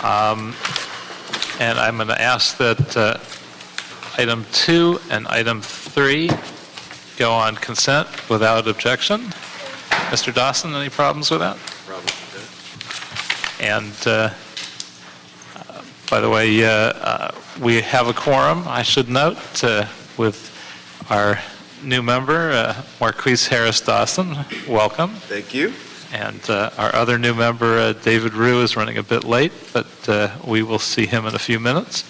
And I'm going to ask that item 2 and item 3 go on consent without objection. Mr. Dawson, any problems with that? Problems with that. And by the way, we have a quorum, I should note, with our new member, Marquise Harris Dawson. Welcome. Thank you. And our other new member, David Rue, is running a bit late, but we will see him in a few minutes.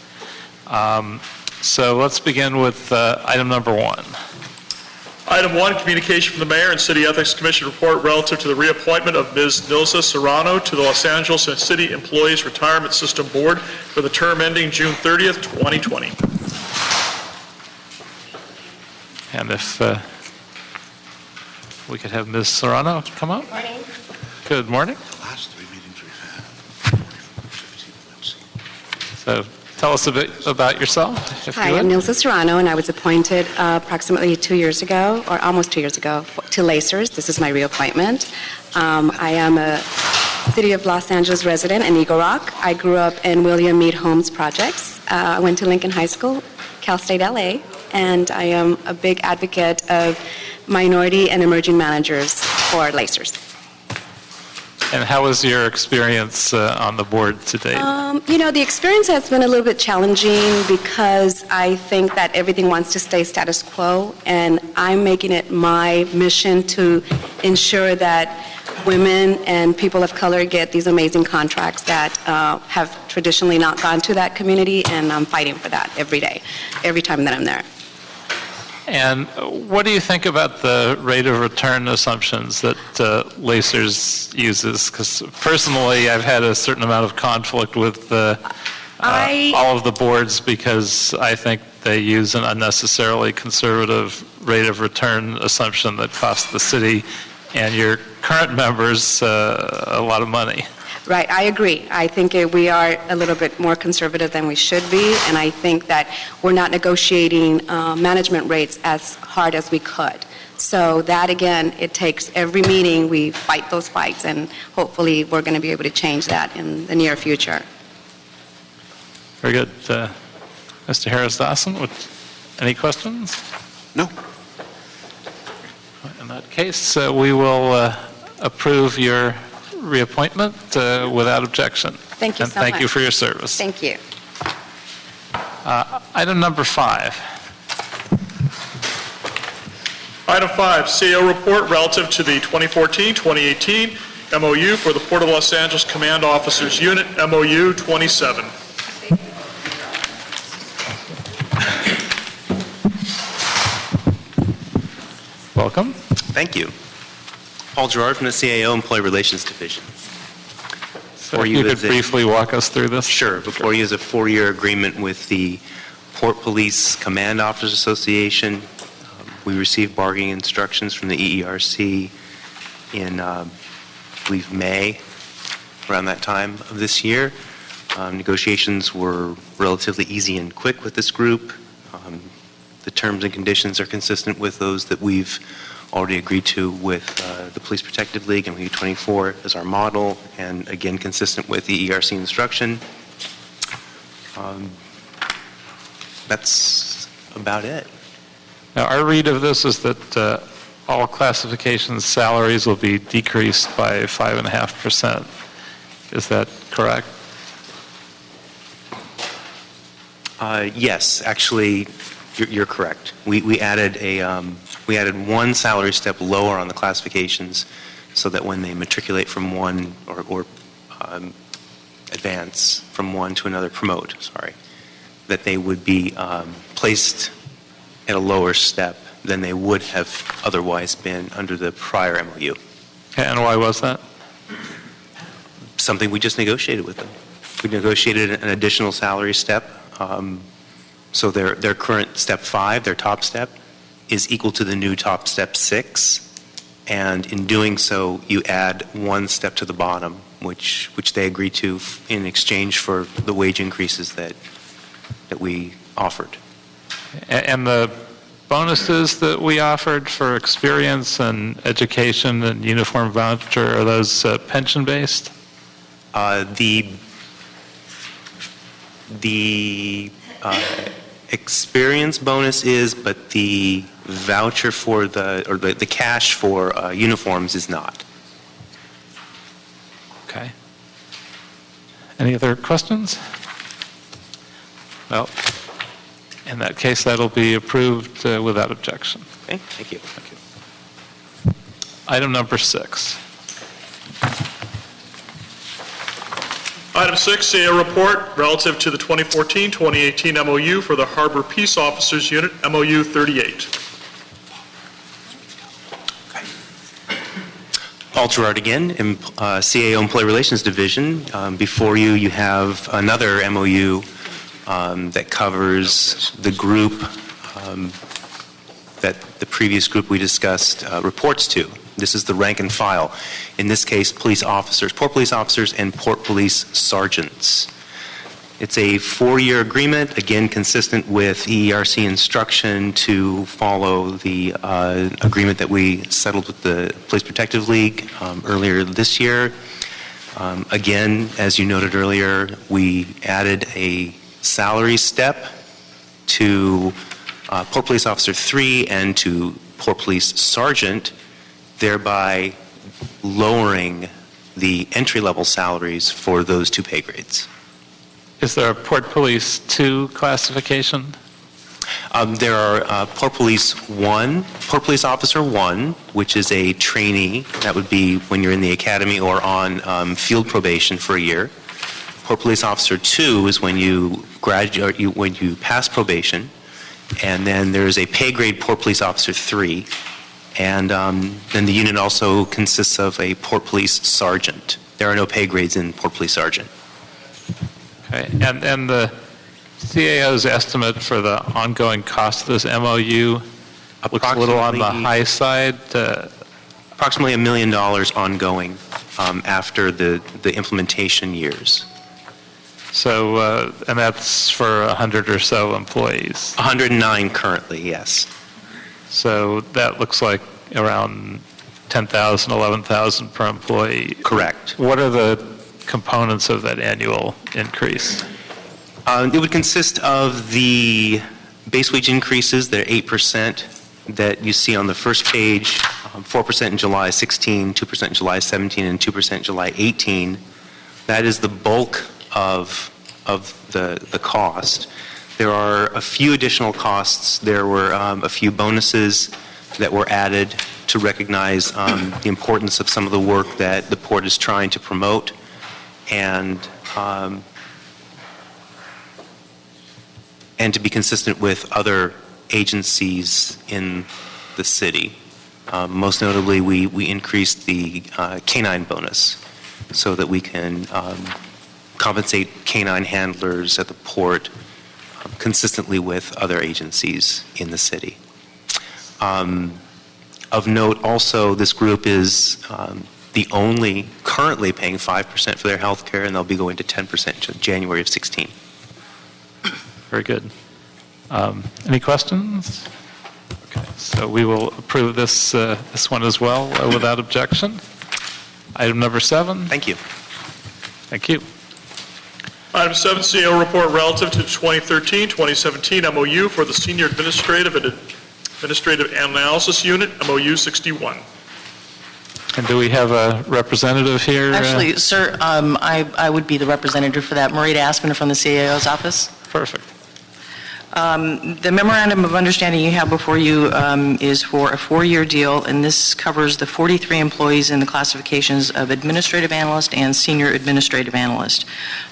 So let's begin with item number 1. Item 1, communication from the Mayor and City Ethics Commission report relative to the reappointment of Ms. Nilsa Serrano to the Los Angeles and City Employees Retirement System Board for the term ending June 30th, 2020. And if we could have Ms. Serrano come up. Good morning. Good morning. The last 3 meetings we've had, 15 minutes. So tell us a bit about yourself, if Hi, you would. I'm Nilsa Serrano, and I was appointed approximately 2 years ago, or almost 2 years ago, to Lacers. This is my reappointment. I am a City of Los Angeles resident in Eagle Rock. I grew up in William Meade Homes projects. I went to Lincoln High School, Cal State LA, and I am a big advocate of minority and emerging managers for Lacers. And how was your experience on the board to date? The experience has been a little bit challenging because I think that everything wants to stay status quo, and I'm making it my mission to ensure that women and people of color get these amazing contracts that have traditionally not gone to that community, and I'm fighting for that every day, every time that I'm there. And what do you think about the rate of return assumptions that Lacers uses? Because personally, I've had a certain amount of conflict with all of the boards because I think they use an unnecessarily conservative rate of return assumption that costs the city and your current members a lot of money. Right, I agree. I think we are a little bit more conservative than we should be, and I think that we're not negotiating management rates as hard as we could. So that, again, it takes every meeting, we fight those fights, and hopefully we're going to be able to change that in the near future. Very good. Mr. Harris Dawson, any questions? No. In that case, we will approve your reappointment without objection. Thank you so much. And thank you for your service. Thank you. Item number 5. Item 5, CAO report relative to the 2014-2018 MOU for the Port of Los Angeles Command Officers Unit, MOU 27. Welcome. Thank you. Paul Gerard from the CAO Employee Relations Division. So if you could briefly walk us through this? Sure. Before you is a 4-year agreement with the Port Police Command Officers Association. We received bargaining instructions from the EERC in, I believe, May, around that time of this year. Negotiations were relatively easy and quick with this group. The terms and conditions are consistent with those that we've already agreed to with the Police Protective League and MU24 as our model, and again consistent with the ERC instruction. That's about it. Now, our read of this is that all classifications salaries will be decreased by 5.5%. Is that correct? Yes, actually, you're correct. We added one salary step lower on the classifications, so that when they matriculate from one or advance from one to another, that they would be placed at a lower step than they would have otherwise been under the prior MOU. And why was that? Something we just negotiated with them. We negotiated an additional salary step. So their current step 5, their top step, is equal to the new top step 6. And in doing so, you add one step to the bottom, which they agree to in exchange for the wage increases that we offered. And the bonuses that we offered for experience and education and uniform voucher, are those pension-based? The The experience bonus is, but the voucher for the cash for uniforms is not. Okay. Any other questions? Well, in that case, that'll be approved without objection. Okay, thank you. Item number 6. Item 6, CAO report relative to the 2014-2018 MOU for the Harbor Peace Officers Unit, MOU 38. Paul Gerard again, CAO Employee Relations Division. Before you, you have another MOU that covers the group that the previous group we discussed reports to. This is the rank and file. In this case, police officers, port police officers, and port police sergeants. It's a 4-year agreement, again consistent with EERC instruction to follow the agreement that we settled with the Police Protective League earlier this year. Again, as you noted earlier, we added a salary step to Port Police Officer 3 and to Port Police Sergeant, thereby lowering the entry-level salaries for those 2 pay grades. Is there a Port Police 2 classification? There are Port Police 1, Port Police Officer 1, which is a trainee. That would be when you're in the academy or on field probation for a year. Port Police Officer 2 is when you graduate, when you pass probation. And then there's a pay grade Port Police Officer 3. And then the unit also consists of a Port Police Sergeant. There are no pay grades in Port Police Sergeant. Okay. And the CAO's estimate for the ongoing cost of this MOU looks a little on the high side. Approximately $1 million ongoing after the implementation years. So, and that's for 100 or so employees. 109 currently, yes. So that looks like around 10,000, 11,000 per employee. Correct. What are the components of that annual increase? It would consist of the base wage increases, they're 8% that you see on the first page, 4% in July 16, 2% in July 17, and 2% in July 18. That is the bulk of the cost. There are a few additional costs. There were a few bonuses that were added to recognize the importance of some of the work that the port is trying to promote, and to be consistent with other agencies in the city. Most notably, we increased the canine bonus so that we can compensate canine handlers at the port consistently with other agencies in the city. Of note also, this group is the only currently paying 5% for their health care, and they'll be going to 10% in January of 16. Very good. Any questions? Okay, so we will approve this one as well without objection. Item number 7. Thank you. Thank you. Item 7, CAO report relative to the 2013-2017 MOU for the Senior Administrative Analysis Unit, MOU 61. And do we have a representative here? Actually, sir, I would be the representative for that. Marita Aspin from the CAO's office. Perfect. The Memorandum of Understanding you have before you is for a 4-year deal, and this covers the 43 employees in the classifications of Administrative Analyst and Senior Administrative Analyst.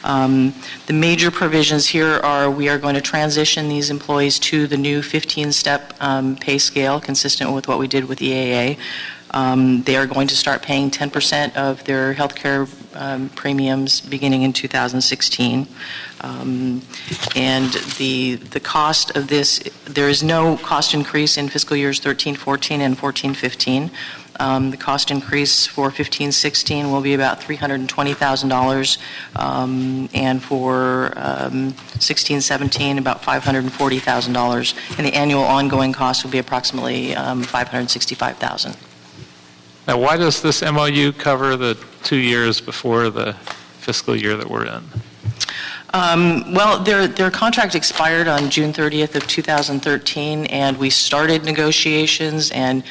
The major provisions here are we are going to transition these employees to the new 15-step pay scale consistent with what we did with EAA. They are going to start paying 10% of their health care premiums beginning in 2016. And the cost of this, there is no cost increase in fiscal years 13-14 and 14-15. The cost increase for 15-16 will be about $320,000, and for 16-17 about $540,000. And the annual ongoing cost will be approximately $565,000. Now, why does this MOU cover the 2 years before the fiscal year that we're in? Well, their contract expired on June 30th of 2013, and we started negotiations, and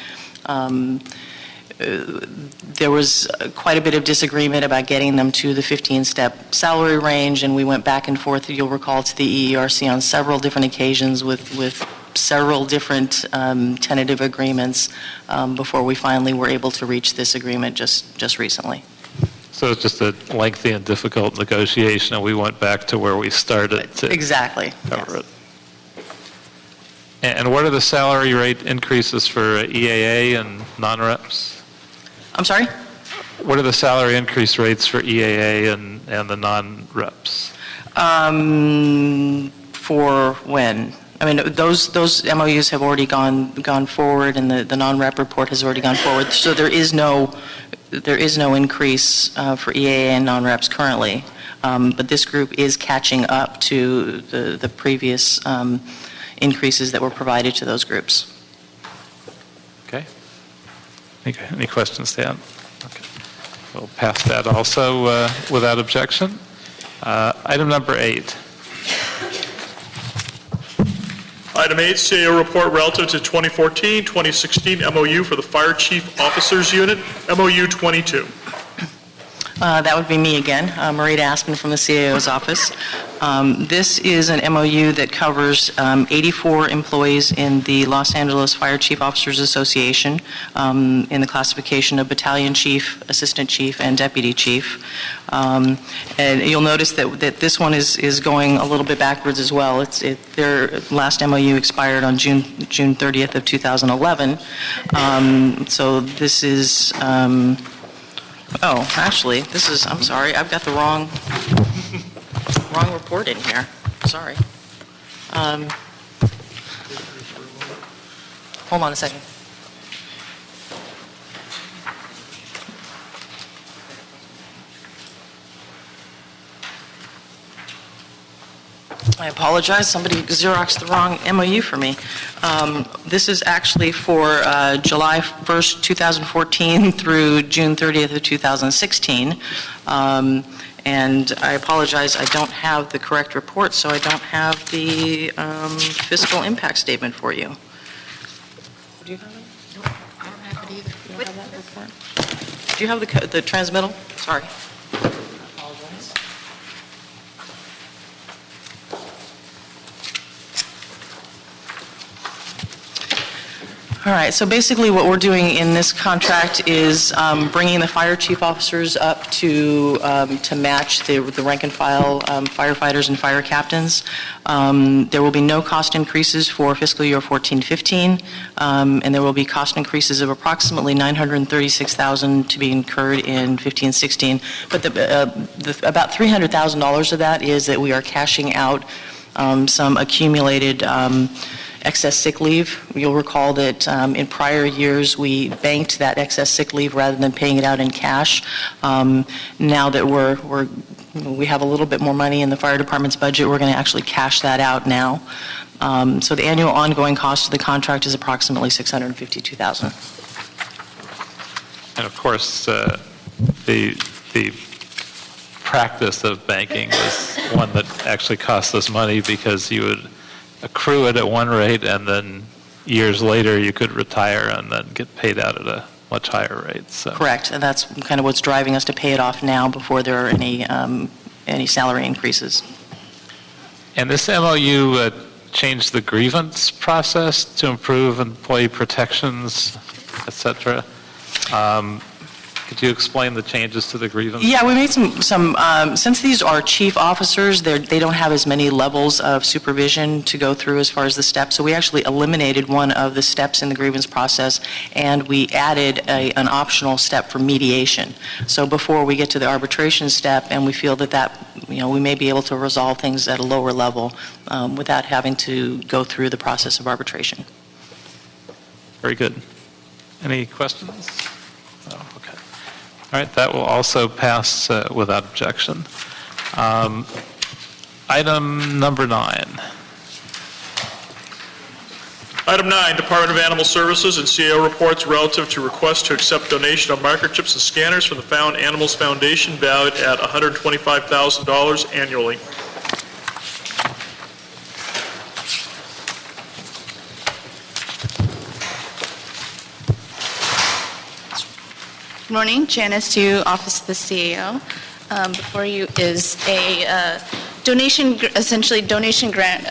there was quite a bit of disagreement about getting them to the 15-step salary range, and we went back and forth, you'll recall, to the EERC on several different occasions with several different tentative agreements before we finally were able to reach this agreement just recently. So it's just a lengthy and difficult negotiation, and we went back to where we started to Exactly. cover it. And what are the salary rate increases for EAA and non-reps? I'm sorry? What are the salary increase rates for EAA and the non-reps? For when? I mean, those MOUs have already gone forward, and the non-rep report has already gone forward. So there is no increase for EAA and non-reps currently. But this group is catching up to the previous increases that were provided to those groups. Okay. Any questions, Dan? Okay. We'll pass that also without objection. Item number 8. Item 8, CAO report relative to 2014-2016 MOU for the Fire Chief Officers Unit, MOU 22. That would be me again, Marita Aspen from the CAO's office. This is an MOU that covers 84 employees in the Los Angeles Fire Chief Officers Association in the classification of battalion chief, assistant chief, and deputy chief. And you'll notice that this one is going a little bit backwards as well. Their last MOU expired on June 30th of 2011. So this is... Oh, actually, I'm sorry, I've got the wrong report in here. Sorry. Hold on a second. I apologize. Somebody Xeroxed the wrong MOU for me. This is actually for July 1st, 2014 through June 30th of 2016. And I apologize, I don't have the correct report, so I don't have the fiscal impact statement for you. Do you have it? No, I don't have it either. You don't have that report? Do you have the transmittal? Sorry. All right, so basically what we're doing in this contract is bringing the fire chief officers up to match the rank and file firefighters and fire captains. There will be no cost increases for fiscal year 14-15, and there will be cost increases of approximately $936,000 to be incurred in 15-16. But about $300,000 of that is that we are cashing out some accumulated excess sick leave. You'll recall that in prior years we banked that excess sick leave rather than paying it out in cash. Now that we have a little bit more money in the fire department's budget, we're going to actually cash that out now. So the annual ongoing cost of the contract is approximately $652,000. And of course, the practice of banking is one that actually costs us money because you would accrue it at one rate, and then years later you could retire and then get paid out at a much higher rate. So. Correct, and that's kind of what's driving us to pay it off now before there are any salary increases. And this MOU changed the grievance process to improve employee protections, et cetera. Could you explain the changes to the grievance? Yeah, we made some since these are chief officers, they don't have as many levels of supervision to go through as far as the steps. So we actually eliminated one of the steps in the grievance process, and we added an optional step for mediation. So before we get to the arbitration step, and we feel that we may be able to resolve things at a lower level without having to go through the process of arbitration. Very good. Any questions? No, okay. All right, that will also pass without objection. Item number 9. Item 9, Department of Animal Services and CAO reports relative to request to accept donation of microchips and scanners from the Found Animals Foundation valued at $125,000 annually. Good morning, Janice Yu, Office of the CAO. Before you is a donation grant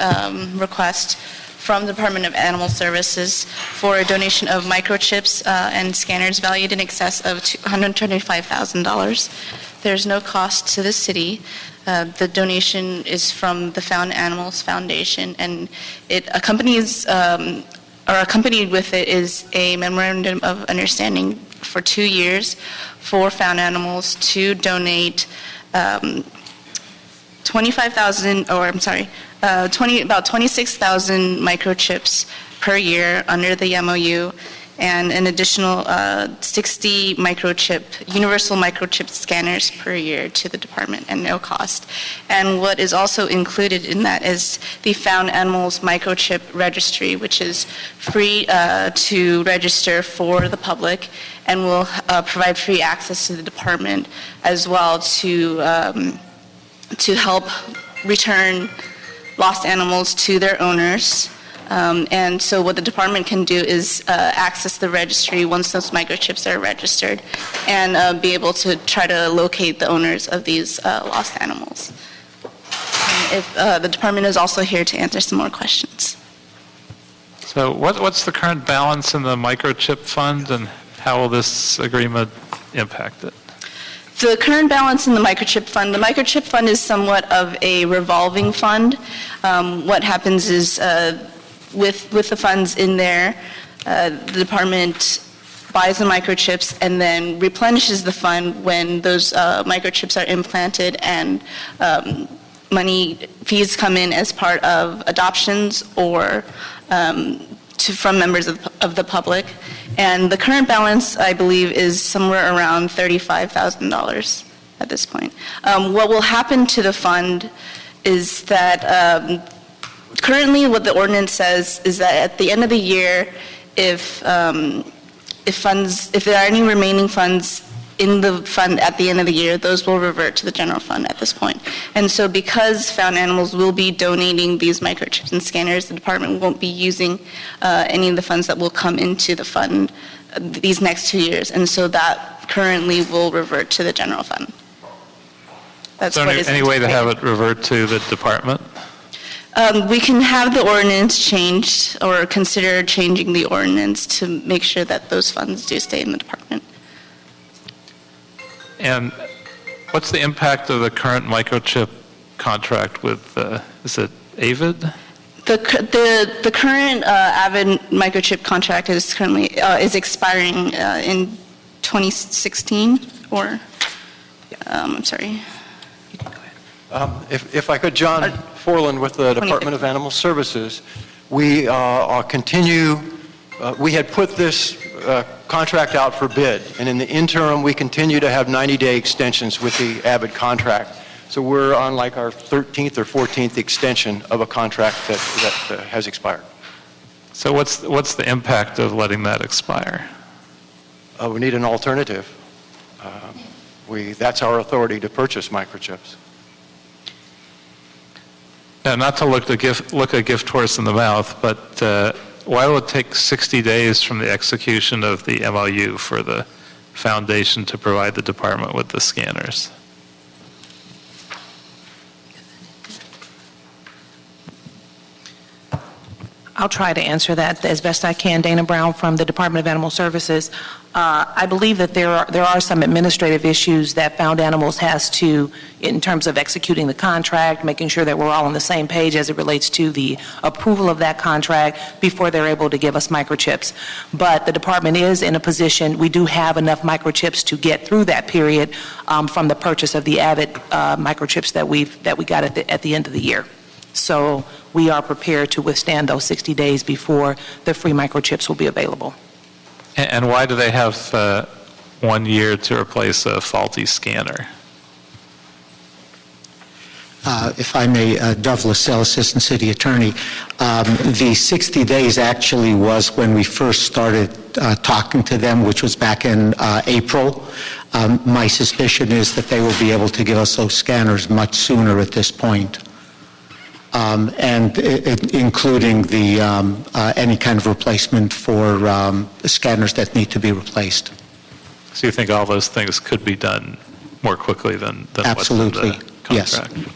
request from the Department of Animal Services for a donation of microchips and scanners valued in excess of $125,000. There's no cost to the city. The donation is from the Found Animals Foundation, and it accompanies or accompanied with it is a Memorandum of Understanding for 2 years for Found Animals to donate 26,000 microchips per year under the MOU, and an additional 60 universal microchip scanners per year to the department at no cost. And what is also included in that is the Found Animals Microchip Registry, which is free to register for the public and will provide free access to the department as well to help return lost animals to their owners. And so what the department can do is access the registry once those microchips are registered and be able to try to locate the owners of these lost animals. The department is also here to answer some more questions. So what's the current balance in the microchip fund, and how will this agreement impact it? The current balance in the microchip fund is somewhat of a revolving fund. What happens is with the funds in there, the department buys the microchips and then replenishes the fund when those microchips are implanted and fees come in as part of adoptions or from members of the public. And the current balance, I believe, is somewhere around $35,000 at this point. What will happen to the fund is that currently what the ordinance says is that at the end of the year, if there are any remaining funds in the fund at the end of the year, those will revert to the general fund at this point. And so because Found Animals will be donating these microchips and scanners, the department won't be using any of the funds that will come into the fund these next 2 years. And so that currently will revert to the general fund. That's So any way to have it revert to the department? We can have the ordinance changed or consider changing the ordinance to make sure that those funds do stay in the department. And what's the impact of the current microchip contract with, is it AVID? The current Avid microchip contract is currently is expiring in 2016, or I'm sorry. If I could, John Forland with the Department of Animal Services. We we had put this contract out for bid, and in the interim, we continue to have 90-day extensions with the Avid contract. So we're on like our 13th or 14th extension of a contract that has expired. So what's the impact of letting that expire? We need an alternative. That's our authority to purchase microchips. Now, not to look a gift horse in the mouth, but why will it take 60 days from the execution of the MOU for the foundation to provide the department with the scanners? I'll try to answer that as best I can. Dana Brown from the Department of Animal Services. I believe that there are some administrative issues that Found Animals has to, in terms of executing the contract, making sure that we're all on the same page as it relates to the approval of that contract before they're able to give us microchips. But the department is in a position, we do have enough microchips to get through that period from the purchase of the Avid microchips that we got at the end of the year. So we are prepared to withstand those 60 days before the free microchips will be available. And why do they have 1 year to replace a faulty scanner? If I may, Dov Lassell, Assistant City Attorney. The 60 days actually was when we first started talking to them, which was back in April. My suspicion is that they will be able to give us those scanners much sooner at this point. And including any kind of replacement for scanners that need to be replaced. So you think all those things could be done more quickly than what's in Absolutely, the yes. contract?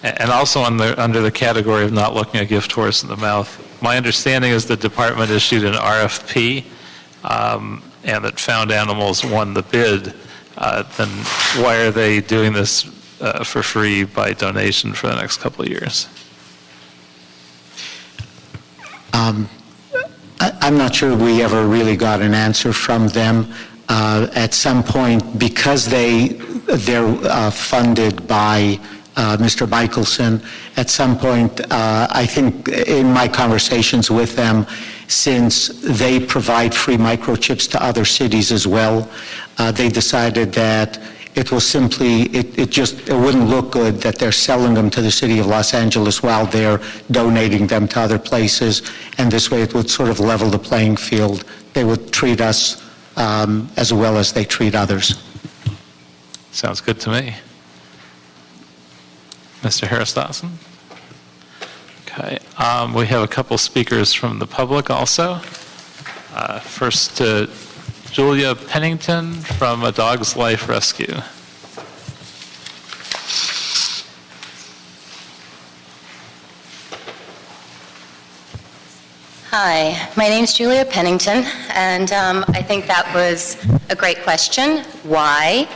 And also under the category of not looking a gift horse in the mouth, my understanding is the department issued an RFP and that Found Animals won the bid. Then why are they doing this for free by donation for the next couple of years? I'm not sure we ever really got an answer from them. At some point, because they're funded by Mr. Michelson, at some point, I think in my conversations with them, since they provide free microchips to other cities as well, they decided that it was simply, it wouldn't look good that they're selling them to the city of Los Angeles while they're donating them to other places, and this way it would sort of level the playing field. They would treat us as well as they treat others. Sounds good to me. Mr. Harris-Dawson? Okay. We have a couple speakers from the public also. First, Julia Pennington from A Dog's Life Rescue. Hi, my name's Julia Pennington, and I think that was a great question. Why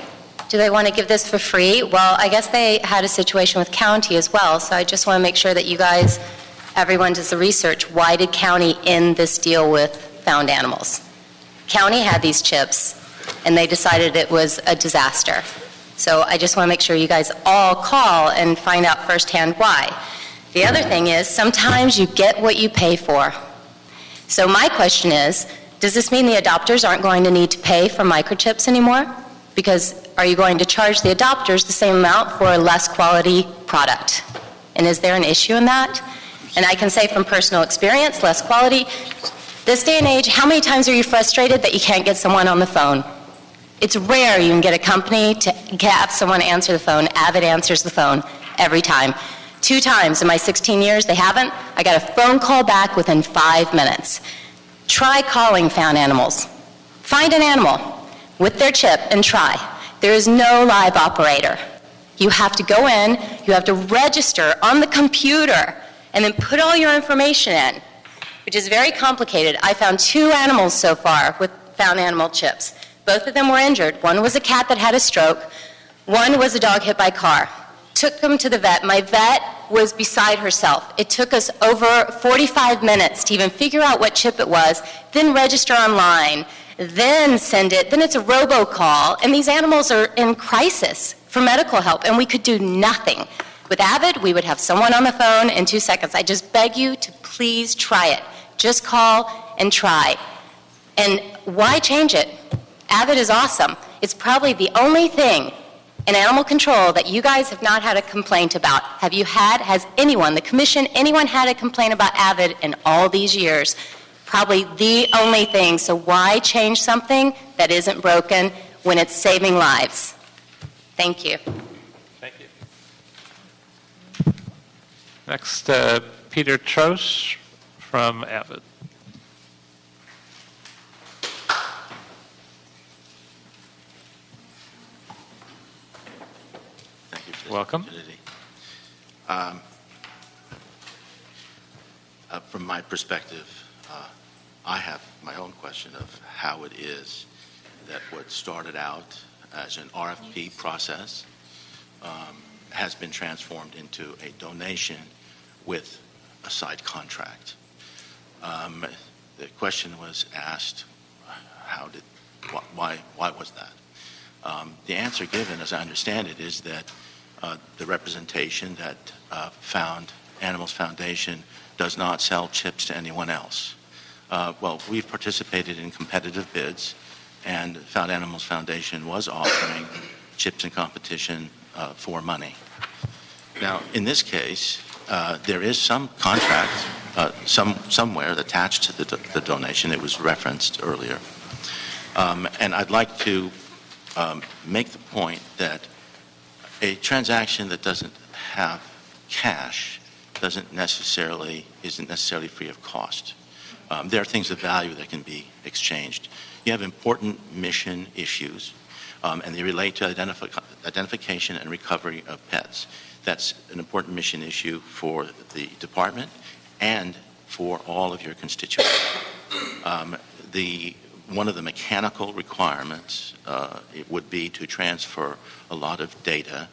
do they want to give this for free? Well, I guess they had a situation with county as well, so I just want to make sure that you guys, everyone does the research. Why did county end this deal with Found Animals? County had these chips, and they decided it was a disaster. So I just want to make sure you guys all call and find out firsthand why. The other thing is, sometimes you get what you pay for. So my question is, does this mean the adopters aren't going to need to pay for microchips anymore? Because are you going to charge the adopters the same amount for a less quality product? And is there an issue in that? And I can say from personal experience, less quality. This day and age, how many times are you frustrated that you can't get someone on the phone? It's rare you can get a company to have someone answer the phone. Avid answers the phone every time. 2 times in my 16 years, they haven't. I got a phone call back within 5 minutes. Try calling Found Animals. Find an animal with their chip and try. There is no live operator. You have to go in, you have to register on the computer, and then put all your information in, which is very complicated. I found 2 animals so far with Found Animal chips. Both of them were injured. One was a cat that had a stroke. One was a dog hit by a car. Took them to the vet. My vet was beside herself. It took us over 45 minutes to even figure out what chip it was, then register online, then send it, then it's a robocall, and these animals are in crisis for medical help, and we could do nothing. With Avid, we would have someone on the phone in 2 seconds. I just beg you to please try it. Just call and try. And why change it? Avid is awesome. It's probably the only thing in animal control that you guys have not had a complaint about. Has anyone, the commission, anyone had a complaint about Avid in all these years? Probably the only thing. So why change something that isn't broken when it's saving lives? Thank you. Thank you. Next, Peter Trosch from Avid. Thank you for this Welcome. opportunity. From my perspective, I have my own question of how it is that what started out as an RFP process has been transformed into a donation with a side contract. The question was asked, why was that? The answer given, as I understand it, is that the representation that Found Animals Foundation does not sell chips to anyone else. Well, we've participated in competitive bids, and Found Animals Foundation was offering chips in competition for money. Now, in this case, there is some contract somewhere attached to the donation. It was referenced earlier. And I'd like to make the point that a transaction that doesn't have cash isn't necessarily free of cost. There are things of value that can be exchanged. You have important mission issues, and they relate to identification and recovery of pets. That's an important mission issue for the department and for all of your constituents. One of the mechanical requirements it would be to transfer a lot of data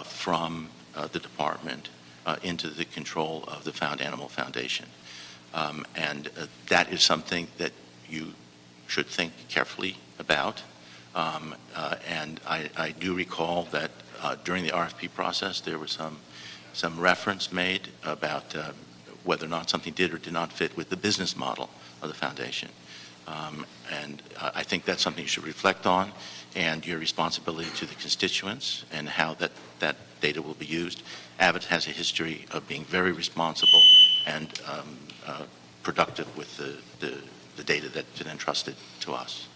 from the department into the control of the Found Animal Foundation. And that is something that you should think carefully about. And I do recall that during the RFP process, there was some reference made about whether or not something did or did not fit with the business model of the foundation. And I think that's something you should reflect on, and your responsibility to the constituents and how that data will be used. Abbott has a history of being very responsible and productive with the data that's been entrusted to us.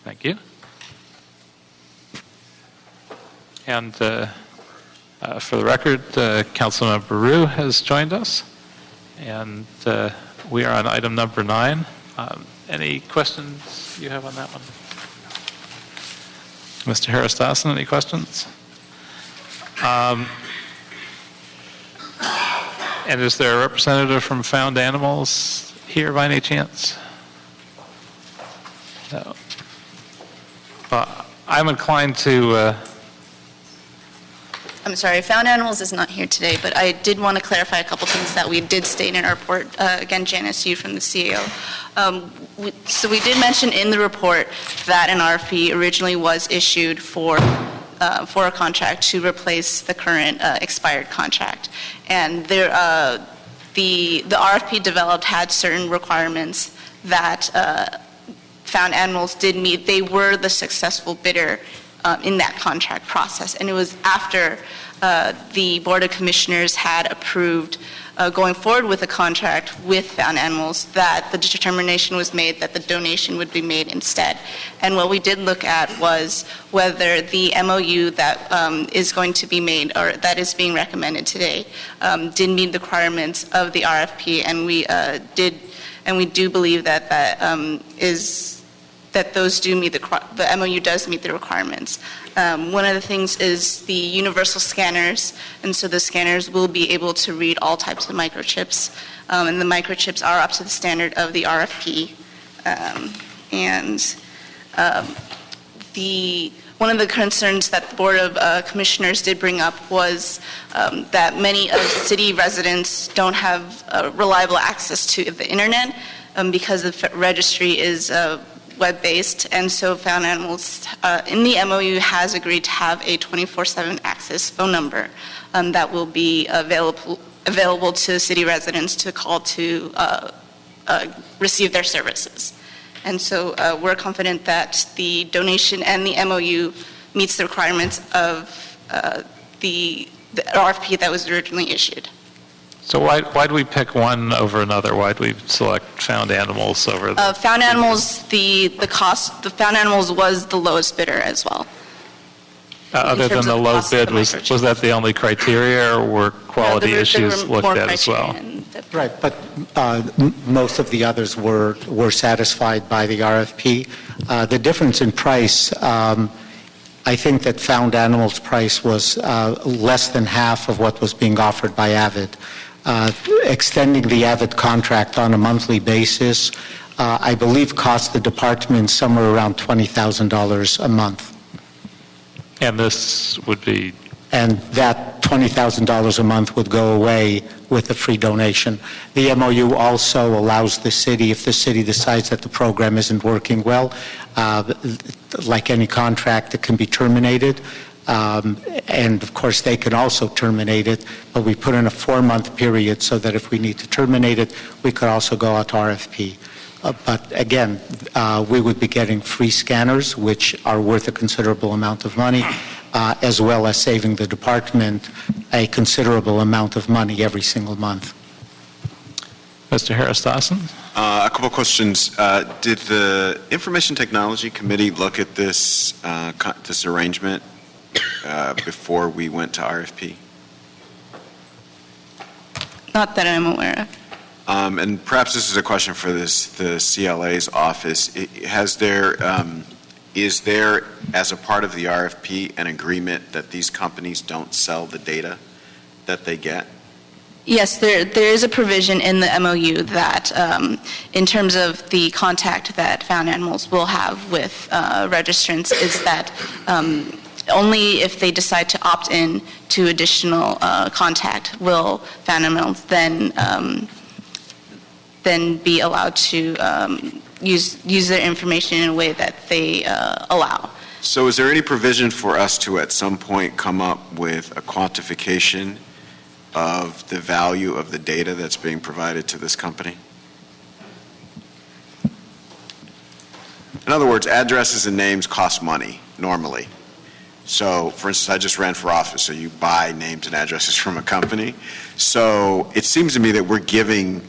Thank you. And for the record, Councilmember Rue has joined us, and we are on item number 9. Any questions you have on that one? Mr. Harris-Dawson, any questions? And is there a representative from Found Animals here by any chance? No. I'm inclined to... I'm sorry, Found Animals is not here today, but I did want to clarify a couple things that we did state in our report. Again, Janice Yu from the CAO. So we did mention in the report that an RFP originally was issued for a contract to replace the current expired contract. And there, the RFP developed had certain requirements that Found Animals did meet. They were the successful bidder in that contract process. And it was after the Board of Commissioners had approved going forward with a contract with Found Animals that the determination was made that the donation would be made instead. And what we did look at was whether the MOU that is going to be made or that is being recommended today did meet the requirements of the RFP, and we did, and we do believe that that those do meet the MOU does meet the requirements. One of the things is the universal scanners, and so the scanners will be able to read all types of microchips, and the microchips are up to the standard of the RFP. One of the concerns that the Board of Commissioners did bring up was that many of city residents don't have reliable access to the internet because the registry is web-based, and so Found Animals in the MOU has agreed to have a 24/7 access phone number that will be available to city residents to call to receive their services. And so we're confident that the donation and the MOU meets the requirements of the RFP that was originally issued. So why do we pick one over another? Why do we select Found Animals over the... Found Animals, the Found Animals was the lowest bidder as well. Other than the low bid, was that the only criteria, or were quality issues looked at as well? Right, but most of the others were satisfied by the RFP. The difference in price, I think that Found Animals' price was less than half of what was being offered by Avid. Extending the Avid contract on a monthly basis, I believe cost the department somewhere around $20,000 a month. And this would be... And that $20,000 a month would go away with the free donation. The MOU also allows the city, if the city decides that the program isn't working well, like any contract, it can be terminated. And of course, they can also terminate it, but we put in a 4-month period so that if we need to terminate it, we could also go out to RFP. But again, we would be getting free scanners, which are worth a considerable amount of money, as well as saving the department a considerable amount of money every single month. Mr. Harris-Dawson? A couple of questions. Did the Information Technology Committee look at this arrangement before we went to RFP? Not that I'm aware of. And perhaps this is a question for the CLA's office. Is there, as a part of the RFP, an agreement that these companies don't sell the data that they get? Yes, there is a provision in the MOU that, in terms of the contact that found animals will have with registrants, is that only if they decide to opt in to additional contact will found animals then be allowed to use their information in a way that they allow. So is there any provision for us to at some point come up with a quantification of the value of the data that's being provided to this company? In other words, addresses and names cost money normally. So, for instance, I just ran for office, so you buy names and addresses from a company. So it seems to me that we're giving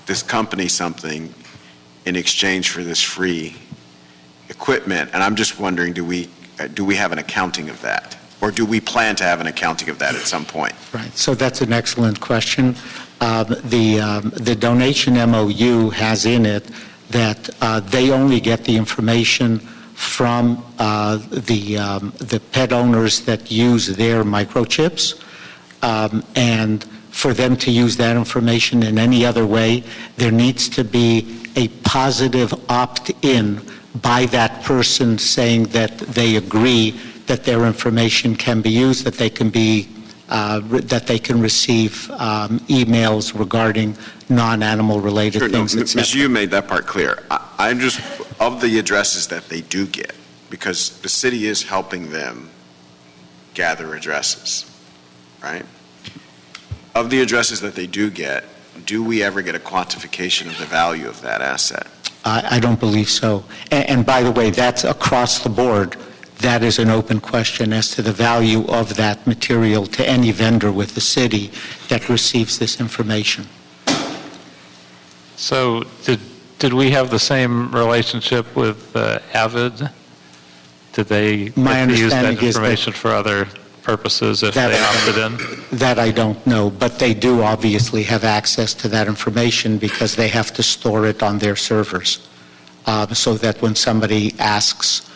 this company something in exchange for this free equipment, and I'm just wondering, do we have an accounting of that? Or do we plan to have an accounting of that at some point? Right. So that's an excellent question. The donation MOU has in it that they only get the information from the pet owners that use their microchips, and for them to use that information in any other way, there needs to be a positive opt-in by that person saying that they agree that their information can be used, that they can be that they can receive emails regarding non-animal related things, etc. Ms. Yu made that part clear. I'm just, of the addresses that they do get, because the city is helping them gather addresses, right? Of the addresses that they do get, do we ever get a quantification of the value of that asset? I don't believe so. And by the way, that's across the board. That is an open question as to the value of that material to any vendor with the city that receives this information. So did we have the same relationship with Avid? Did they use that information for other purposes if they opted in? That I don't know, but they do obviously have access to that information because they have to store it on their servers, so that when somebody asks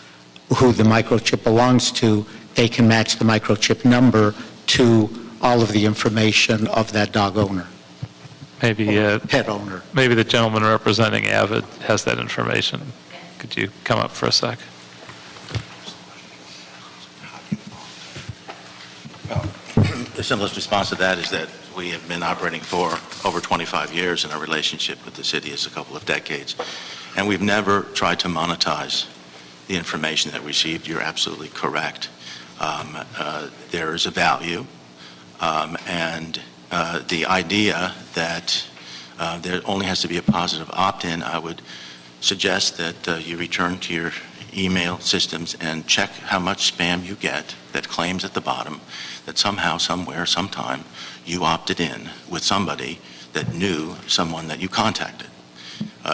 who the microchip belongs to, they can match the microchip number to all of the information of that dog owner. Maybe pet owner. Maybe the gentleman representing Avid has that information. Could you come up for a sec? Well, the simplest response to that is that we have been operating for over 25 years, and our relationship with the city is a couple of decades. And we've never tried to monetize the information that we received. You're absolutely correct. There is a value, and the idea that there only has to be a positive opt-in, I would suggest that you return to your email systems and check how much spam you get that claims at the bottom that somehow, somewhere, sometime, you opted in with somebody that knew someone that you contacted.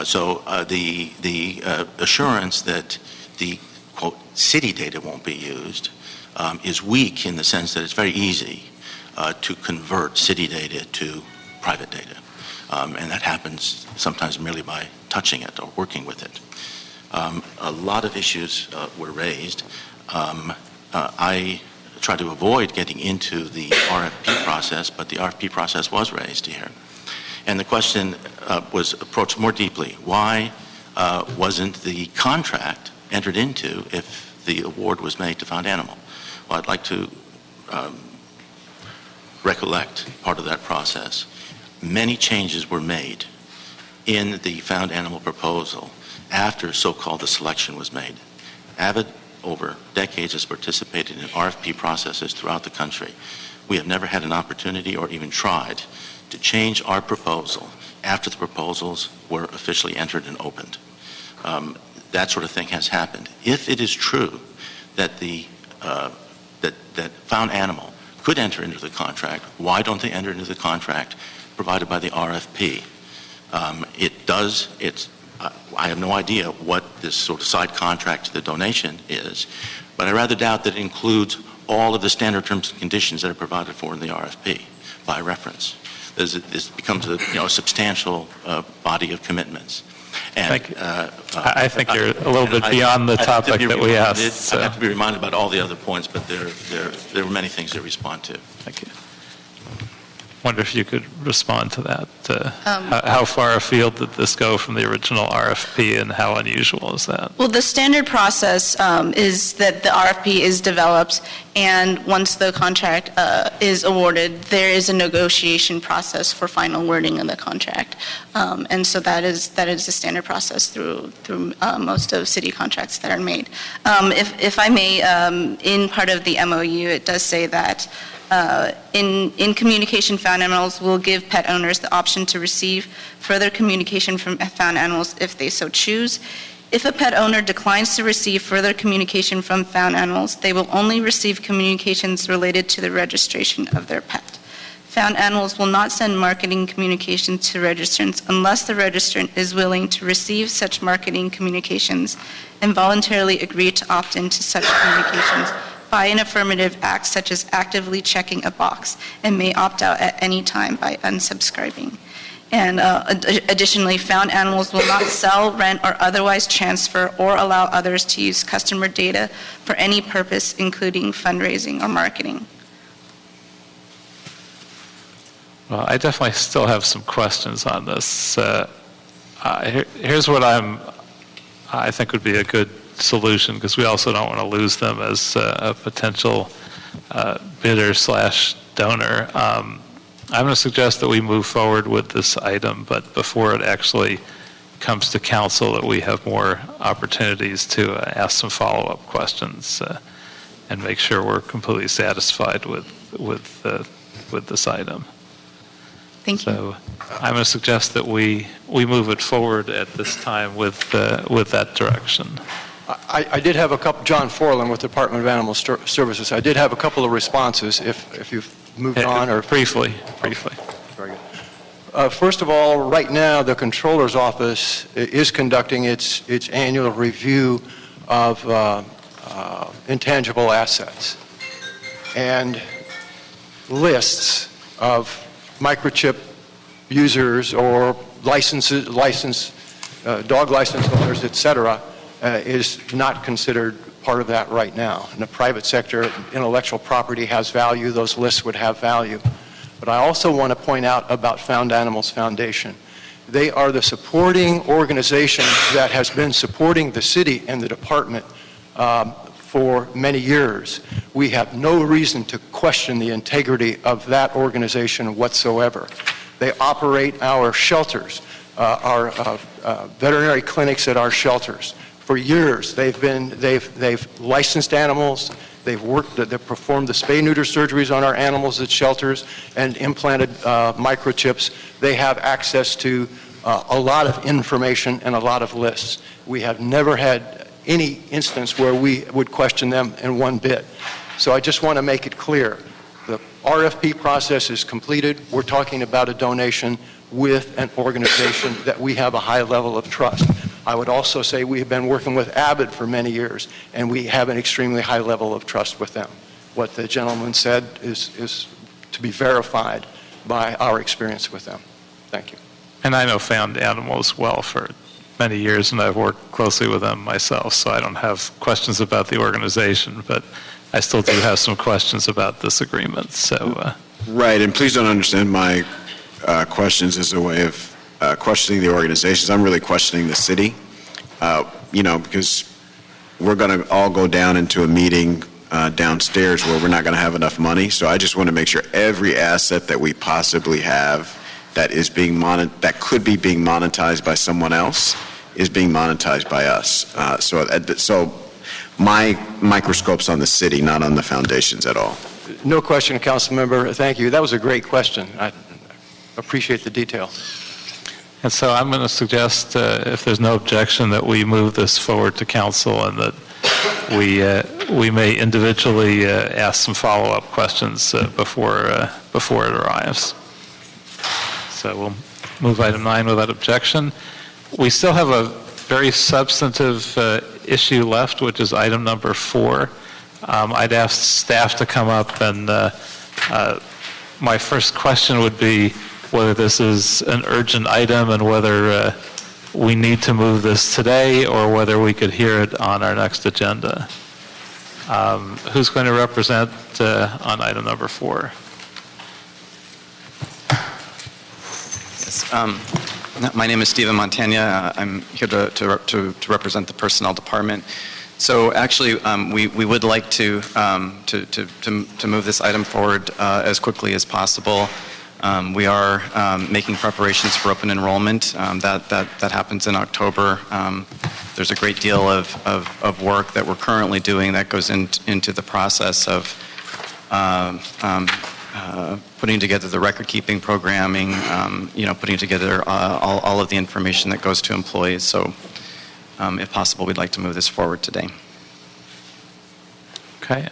So the assurance that the, quote, city data won't be used is weak in the sense that it's very easy to convert city data to private data. And that happens sometimes merely by touching it or working with it. A lot of issues were raised. I tried to avoid getting into the RFP process, but the RFP process was raised here. And the question was approached more deeply. Why wasn't the contract entered into if the award was made to Found Animal? Well, I'd like to recollect part of that process. Many changes were made in the Found Animal proposal after so-called the selection was made. Avid, over decades, has participated in RFP processes throughout the country. We have never had an opportunity or even tried to change our proposal after the proposals were officially entered and opened. That sort of thing has happened. If it is true that that Found Animal could enter into the contract, why don't they enter into the contract provided by the RFP? I have no idea what this sort of side contract to the donation is, but I rather doubt that it includes all of the standard terms and conditions that are provided for in the RFP by reference. it becomes a substantial body of commitments. And, Thank you. I think you're a little bit beyond the topic that we asked. So. I have to be reminded about all the other points, but there were many things to respond to. Thank you. Wonder if you could respond to that. How far afield did this go from the original RFP, and how unusual is that? Well, the standard process is that the RFP is developed, and once the contract is awarded, there is a negotiation process for final wording of the contract. And so that is the standard process through most of city contracts that are made. If I may, in part of the MOU, it does say that in communication, found animals will give pet owners the option to receive further communication from found animals if they so choose. If a pet owner declines to receive further communication from found animals, they will only receive communications related to the registration of their pet. Found animals will not send marketing communication to registrants unless the registrant is willing to receive such marketing communications and voluntarily agree to opt into such communications by an affirmative act such as actively checking a box, and may opt out at any time by unsubscribing. And additionally, found animals will not sell, rent, or otherwise transfer or allow others to use customer data for any purpose, including fundraising or marketing. Well, I definitely still have some questions on this. Here's what I think would be a good solution, because we also don't want to lose them as a potential bidder/donor. I'm going to suggest that we move forward with this item, but before it actually comes to council, that we have more opportunities to ask some follow-up questions and make sure we're completely satisfied with this item. Thank you. So I'm going to suggest that we move it forward at this time with that direction. I did have a couple, John Forlin with the Department of Animal Services. I did have a couple of responses, if you've moved on. Or Briefly. Very good. First of all, right now, the Controller's Office is conducting its annual review of intangible assets and lists of microchip users or dog license holders, et cetera, is not considered part of that right now. In the private sector, intellectual property has value. Those lists would have value. But I also want to point out about Found Animals Foundation. They are the supporting organization that has been supporting the city and the department for many years. We have no reason to question the integrity of that organization whatsoever. They operate our shelters, our veterinary clinics at our shelters. For years, they've licensed animals. They've performed the spay-neuter surgeries on our animals at shelters and implanted microchips. They have access to a lot of information and a lot of lists. We have never had any instance where we would question them in one bit. So I just want to make it clear. The RFP process is completed. We're talking about a donation with an organization that we have a high level of trust. I would also say we have been working with Abbott for many years, and we have an extremely high level of trust with them. What the gentleman said is to be verified by our experience with them. Thank you. And I know Found Animals well for many years, and I've worked closely with them myself, so I don't have questions about the organization, but I still do have some questions about this agreement. So, Right, and please don't understand my questions as a way of questioning the organizations. I'm really questioning the city, because we're going to all go down into a meeting downstairs where we're not going to have enough money. So I just want to make sure every asset that we possibly have that is that could be being monetized by someone else is being monetized by us. So my microscope's on the city, not on the foundations at all. No question, Council Member. Thank you. That was a great question. I appreciate the detail. and so I'm going to suggest, if there's no objection, that we move this forward to council, and that we may individually ask some follow-up questions before it arrives. So we'll move item 9 without objection. We still have a very substantive issue left, which is item number 4. I'd ask staff to come up, and my first question would be, whether this is an urgent item and whether we need to move this today or whether we could hear it on our next agenda. Who's going to represent on item number 4? Yes, my name is Stephen Montagna. I'm here to represent the Personnel Department. So actually, we would like to move this item forward as quickly as possible. We are making preparations for open enrollment. That happens in October. There's a great deal of work that we're currently doing that goes into the process of putting together the record-keeping programming, putting together all of the information that goes to employees. So, if possible, we'd like to move this forward today. Okay.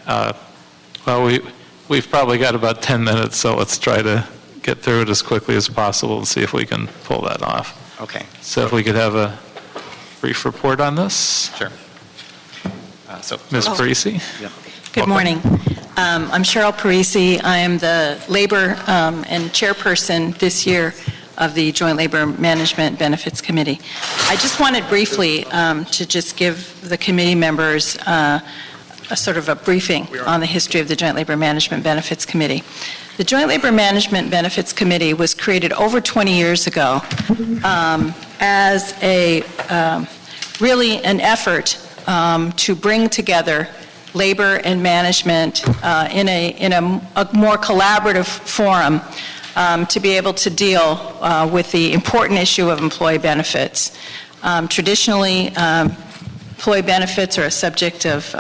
Well, we've probably got about 10 minutes, so let's try to get through it as quickly as possible and see if we can pull that off. Okay. So if we could have a brief report on this. Sure. Ms. Parisi? Yeah. Good morning. I'm Cheryl Parisi. I am the labor and chairperson this year of the Joint Labor Management Benefits Committee. I just wanted briefly to just give the committee members a sort of a briefing on the history of the Joint Labor Management Benefits Committee. The Joint Labor Management Benefits Committee was created over 20 years ago as really an effort to bring together labor and management in a more collaborative forum to be able to deal with the important issue of employee benefits. Traditionally, employee benefits are a subject of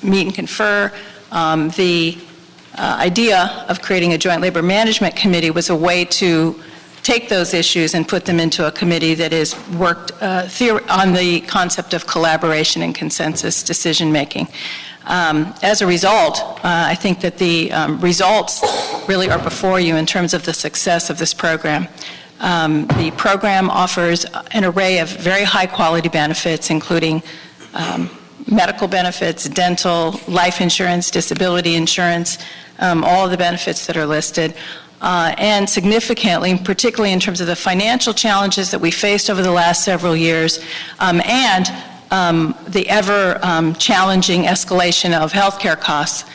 meet and confer. The idea of creating a Joint Labor Management Committee was a way to take those issues and put them into a committee that is worked on the concept of collaboration and consensus decision-making. As a result, I think that the results really are before you in terms of the success of this program. The program offers an array of very high-quality benefits, including medical benefits, dental, life insurance, disability insurance, all of the benefits that are listed. And significantly, particularly in terms of the financial challenges that we faced over the last several years, and the ever-challenging escalation of healthcare costs,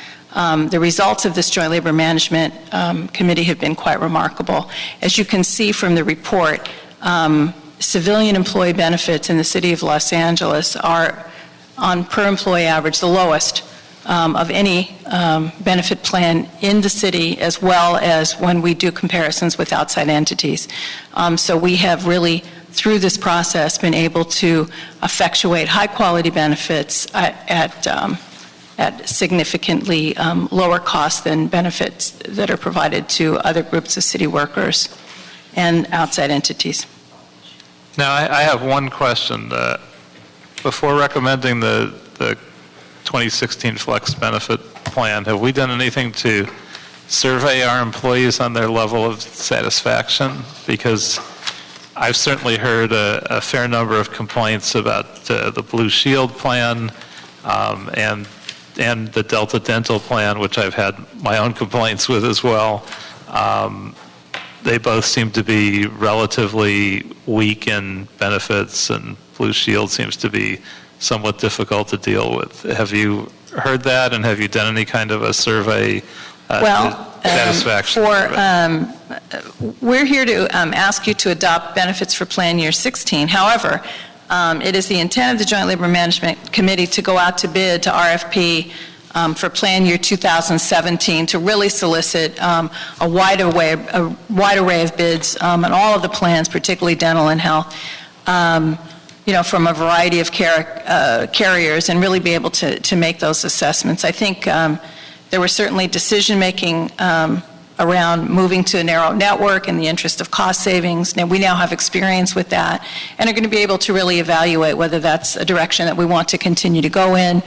the results of this Joint Labor Management Committee have been quite remarkable. As you can see from the report, civilian employee benefits in the city of Los Angeles are, on per employee average, the lowest of any benefit plan in the city, as well as when we do comparisons with outside entities. So we have really, through this process, been able to effectuate high-quality benefits at significantly lower cost than benefits that are provided to other groups of city workers and outside entities. Now, I have one question. Before recommending the 2016 Flex Benefit Plan, have we done anything to survey our employees on their level of satisfaction? Because I've certainly heard a fair number of complaints about the Blue Shield plan and the Delta Dental plan, which I've had my own complaints with as well. They both seem to be relatively weak in benefits, and Blue Shield seems to be somewhat difficult to deal with. Have you heard that, and have you done any kind of a survey satisfaction? We're here to ask you to adopt benefits for Plan Year 16. However, it is the intent of the Joint Labor Management Committee to go out to bid, to RFP, for Plan Year 2017 to really solicit a wide array of bids on all of the plans, particularly dental and health, from a variety of carriers, and really be able to make those assessments. I think there was certainly decision-making around moving to a narrow network in the interest of cost savings. Now, we now have experience with that and are going to be able to really evaluate whether that's a direction that we want to continue to go in,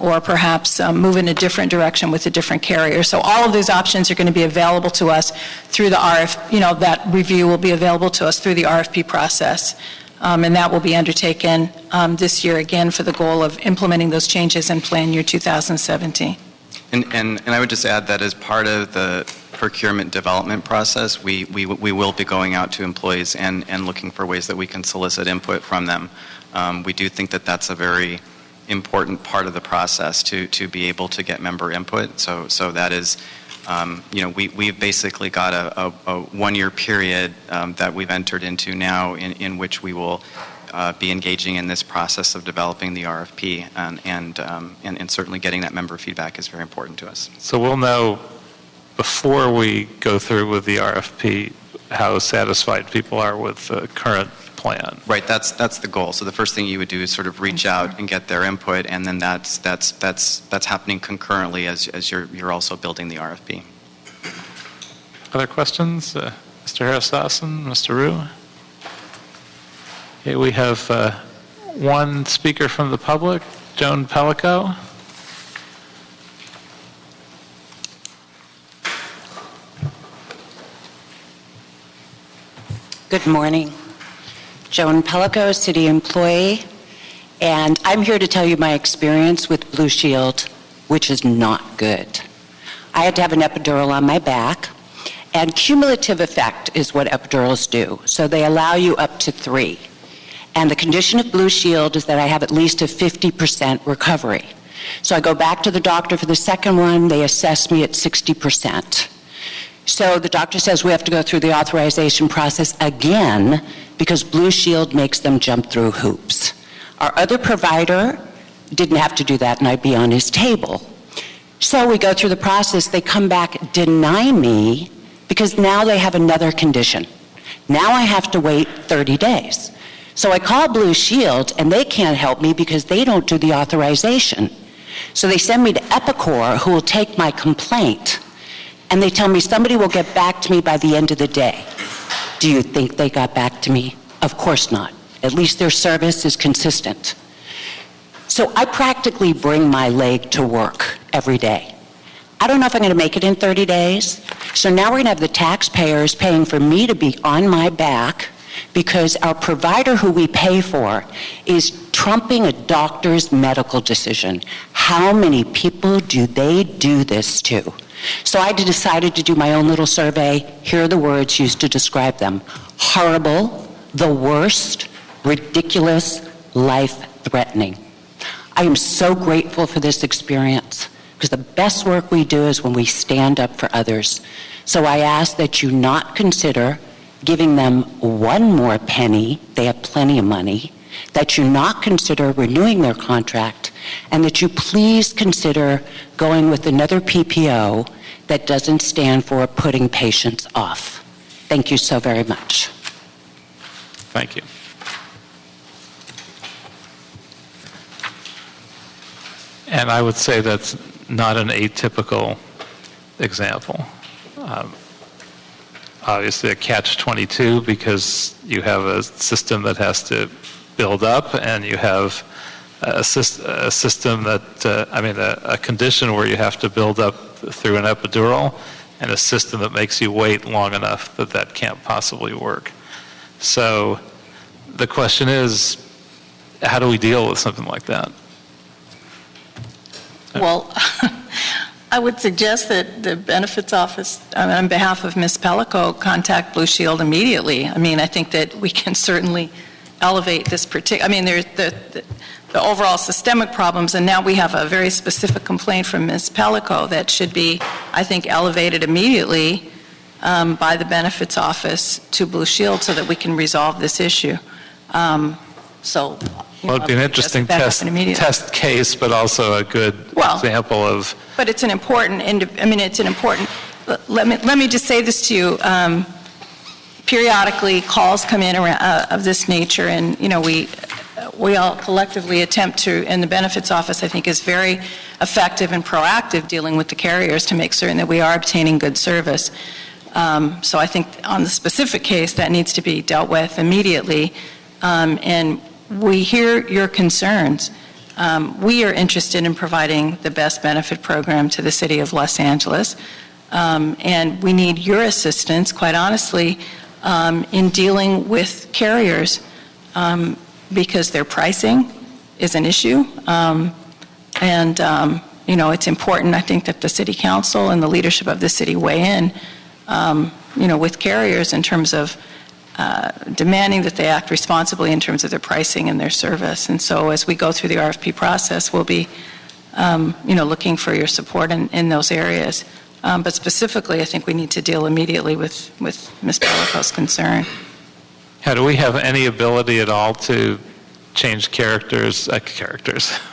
or perhaps move in a different direction with a different carrier. So all of these options are going to be available to us through the that review will be available to us through the RFP process. And that will be undertaken this year again for the goal of implementing those changes in Plan Year 2017. And I would just add that as part of the procurement development process, we will be going out to employees and looking for ways that we can solicit input from them. We do think that that's a very important part of the process to be able to get member input. So that is, we've basically got a 1-year period that we've entered into now in which we will be engaging in this process of developing the RFP, and certainly getting that member feedback is very important to us. So we'll know before we go through with the RFP how satisfied people are with the current plan. Right, that's the goal. So the first thing you would do is sort of reach out and get their input, and then that's happening concurrently as you're also building the RFP. Other questions? Mr. Harris-Dawson, Mr. Rue? Okay, we have one speaker from the public, Joan Pellico. Good morning. Joan Pellico, city employee, and I'm here to tell you my experience with Blue Shield, which is not good. I had to have an epidural on my back, and cumulative effect is what epidurals do. So they allow you up to 3. And the condition of Blue Shield is that I have at least a 50% recovery. So I go back to the doctor for the second one, they assess me at 60%. So the doctor says we have to go through the authorization process again because Blue Shield makes them jump through hoops. Our other provider didn't have to do that, and I'd be on his table. So we go through the process, they come back, deny me, because now they have another condition. Now I have to wait 30 days. So I call Blue Shield, and they can't help me because they don't do the authorization. So they send me to Epicor, who will take my complaint, and they tell me somebody will get back to me by the end of the day. Do you think they got back to me? Of course not. At least their service is consistent. So I practically bring my leg to work every day. I don't know if I'm going to make it in 30 days. So now we're going to have the taxpayers paying for me to be on my back because our provider who we pay for is trumping a doctor's medical decision. How many people do they do this to? So I decided to do my own little survey. Here are the words used to describe them. Horrible, the worst, ridiculous, life-threatening. I am so grateful for this experience because the best work we do is when we stand up for others. So I ask that you not consider giving them one more penny, they have plenty of money, that you not consider renewing their contract, and that you please consider going with another PPO that doesn't stand for putting patients off. Thank you so very much. Thank you. And I would say that's not an atypical example. Obviously a catch-22 because you have a system that has to build up, and you have a system that, a condition where you have to build up through an epidural, and a system that makes you wait long enough that that can't possibly work. So the question is, how do we deal with something like that? Well, I would suggest that the benefits office, on behalf of Ms. Pellico, contact Blue Shield immediately. I mean, I think that we can certainly elevate this particular, there's the overall systemic problems, and now we have a very specific complaint from Ms. Pellico that should be, I think, elevated immediately by the benefits office to Blue Shield so that we can resolve this issue. Well, it'd be an interesting test case, but also a good example of. But it's an important, let me just say this to you. Periodically, calls come in of this nature, and, we all collectively attempt to, and the benefits office, I think, is very effective and proactive dealing with the carriers to make certain that we are obtaining good service. So I think on the specific case, that needs to be dealt with immediately. And we hear your concerns. We are interested in providing the best benefit program to the city of Los Angeles. And we need your assistance, quite honestly, in dealing with carriers because their pricing is an issue. And it's important, I think, that the city council and the leadership of the city weigh in, with carriers in terms of demanding that they act responsibly in terms of their pricing and their service. And so as we go through the RFP process, we'll be, looking for your support in those areas. But specifically, I think we need to deal immediately with Ms. Bellico's concern. Yeah, do we have any ability at all to change characters?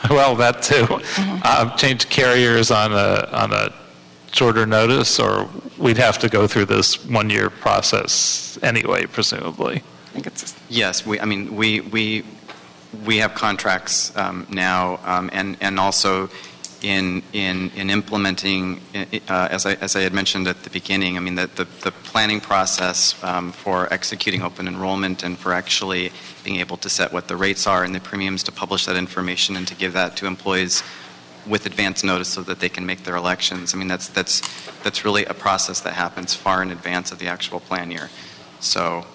Well, that too. Change carriers on a shorter notice, or we'd have to go through this 1-year process anyway, presumably. I think it's Yes, we have contracts now, and also in implementing, as I had mentioned at the beginning, I mean, the planning process for executing open enrollment and for actually being able to set what the rates are and the premiums, to publish that information and to give that to employees with advance notice so that they can make their elections. I mean, that's really a process that happens far in advance of the actual plan year. So,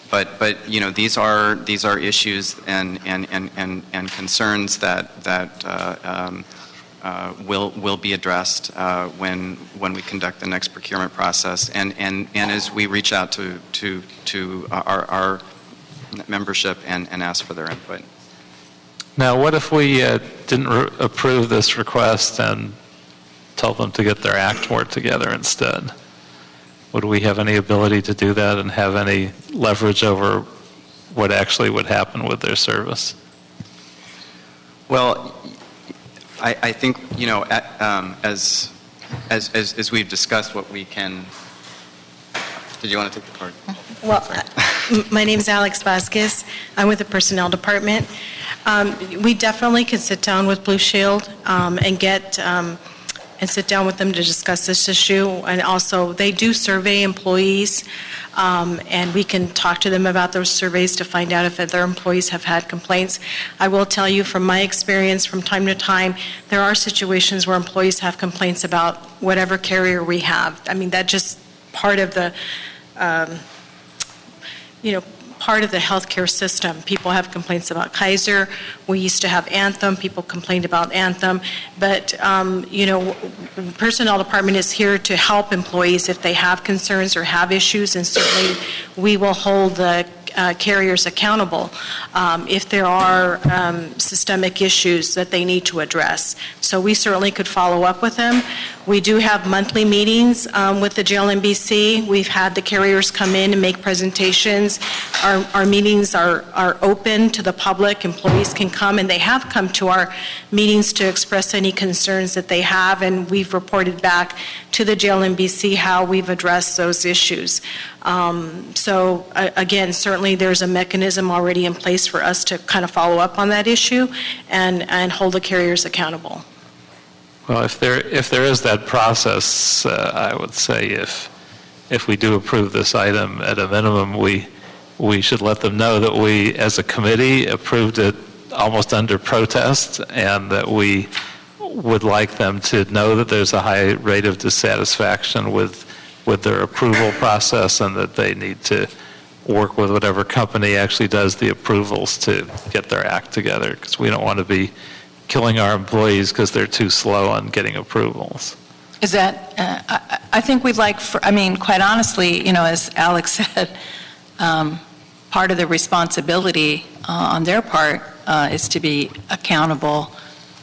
but these are issues and concerns that will be addressed when we conduct the next procurement process, and as we reach out to our membership and ask for their input. Now, what if we didn't approve this request and told them to get their act more together instead? Would we have any ability to do that and have any leverage over what actually would happen with their service? Well, I think, as we've discussed, what we can... Did you want to take the part? Well, my name is Alex Vasquez. I'm with the Personnel Department. We definitely could sit down with Blue Shield and sit down with them to discuss this issue. And also, they do survey employees, and we can talk to them about those surveys to find out if their employees have had complaints. I will tell you from my experience, from time to time, there are situations where employees have complaints about whatever carrier we have. I mean, that's just part of the, part of the healthcare system. People have complaints about Kaiser. We used to have Anthem. People complained about Anthem. But, Personnel Department is here to help employees if they have concerns or have issues, and certainly we will hold the carriers accountable if there are systemic issues that they need to address. So we certainly could follow up with them. We do have monthly meetings with the JLMBC. We've had the carriers come in and make presentations. Our meetings are open to the public. Employees can come, and they have come to our meetings to express any concerns that they have, and we've reported back to the JLMBC how we've addressed those issues. So again, certainly there's a mechanism already in place for us to kind of follow up on that issue and hold the carriers accountable. Well, if there is that process, I would say if we do approve this item, at a minimum, we should let them know that we, as a committee, approved it almost under protest, and that we would like them to know that there's a high rate of dissatisfaction with their approval process, and that they need to work with whatever company actually does the approvals to get their act together, because we don't want to be killing our employees because they're too slow on getting approvals. Is that, I think we'd like, quite honestly, as Alex said, part of the responsibility on their part is to be accountable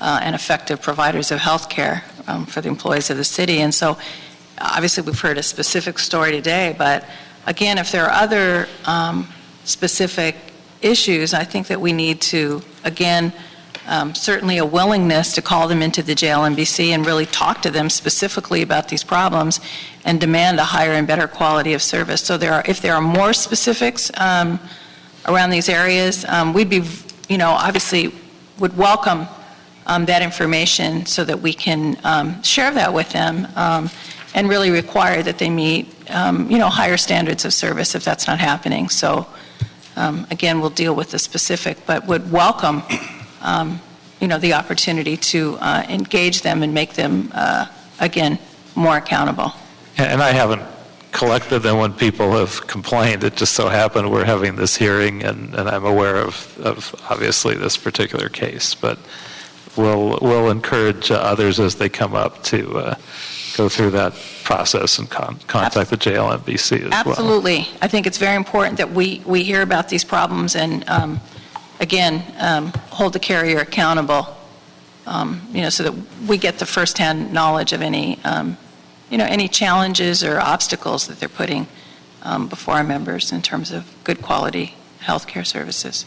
and effective providers of health care for the employees of the city. And so, obviously, we've heard a specific story today, but again, if there are other specific issues, I think that we need to, again, certainly a willingness to call them into the JLMBC and really talk to them specifically about these problems and demand a higher and better quality of service. So if there are more specifics around these areas, we'd be, obviously would welcome that information so that we can share that with them and really require that they meet, higher standards of service if that's not happening. So, again, we'll deal with the specific, but would welcome the opportunity to engage them and make them, again, more accountable. And I haven't collected them when people have complained. It just so happened we're having this hearing, and I'm aware of obviously this particular case. But we'll encourage others as they come up to go through that process and contact the JLMBC as well. Absolutely. I think it's very important that we hear about these problems and, again, hold the carrier accountable, so that we get the firsthand knowledge of any, any challenges or obstacles that they're putting before our members in terms of good quality healthcare services.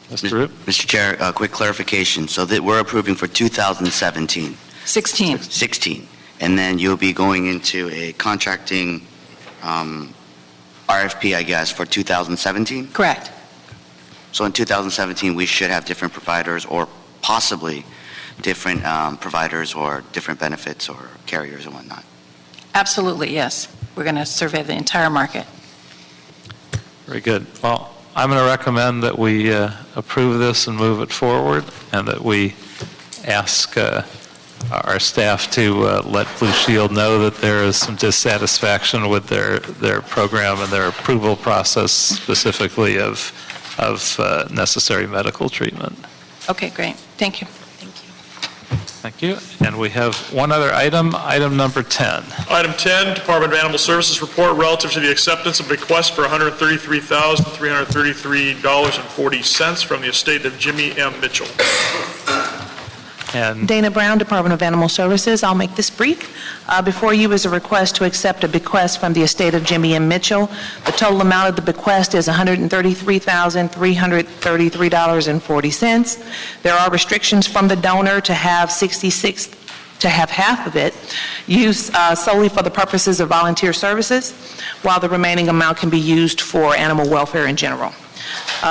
Mr. Root? Mr. Chair, a quick clarification. So that we're approving for 2017. 16. And then you'll be going into a contracting RFP, I guess, for 2017? Correct. So in 2017, we should have different providers or possibly different providers or different benefits or carriers and whatnot? Absolutely, yes. We're going to survey the entire market. Very good. Well, I'm going to recommend that we approve this and move it forward, and that we ask our staff to let Blue Shield know that there is some dissatisfaction with their program and their approval process, specifically of necessary medical treatment. Okay, great. Thank you. Thank you. And we have one other item, item number 10. Item 10, Department of Animal Services report relative to the acceptance of bequest for $133,333.40 from the estate of Jimmy M. Mitchell. And Dana Brown, Department of Animal Services. I'll make this brief. Before you is a request to accept a bequest from the estate of Jimmy M. Mitchell. The total amount of the bequest is $133,333.40. There are restrictions from the donor to have half of it used solely for the purposes of volunteer services, while the remaining amount can be used for animal welfare in general.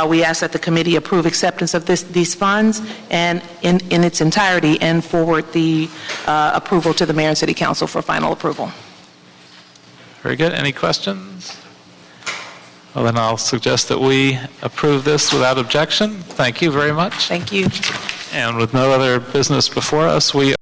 We ask that the committee approve acceptance of these funds and in its entirety and forward the approval to the mayor and city council for final approval. very good. Any questions? Well, then I'll suggest that we approve this without objection. Thank you very much. Thank you. And with no other business before us, we